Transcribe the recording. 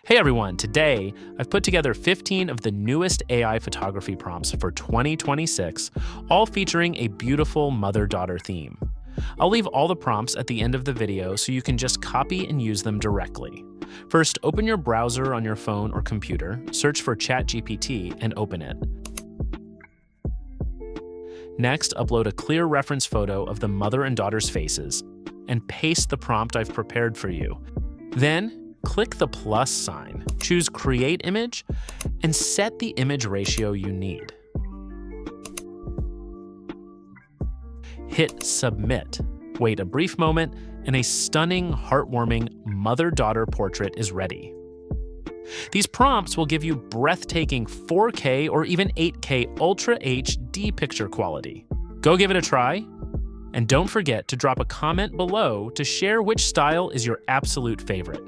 Hey everyone, today I've put together 15 of the newest AI photography prompts for 2026, all featuring a beautiful mother-daughter theme. I'll leave all the prompts at the end of the video so you can just copy and use them directly. First, open your browser on your phone or computer, search for ChatGPT, and open it. Next, upload a clear reference photo of the mother and daughter's faces, and paste the prompt I've prepared for you. Then, click the plus sign, choose Create Image, and set the image ratio you need. Hit Submit. Wait a brief moment, and a stunning, heartwarming mother-daughter portrait is ready. These prompts will give you breathtaking 4K or even 8K Ultra HD picture quality. Go give it a try, and don't forget to drop a comment below to share which style is your absolute favorite.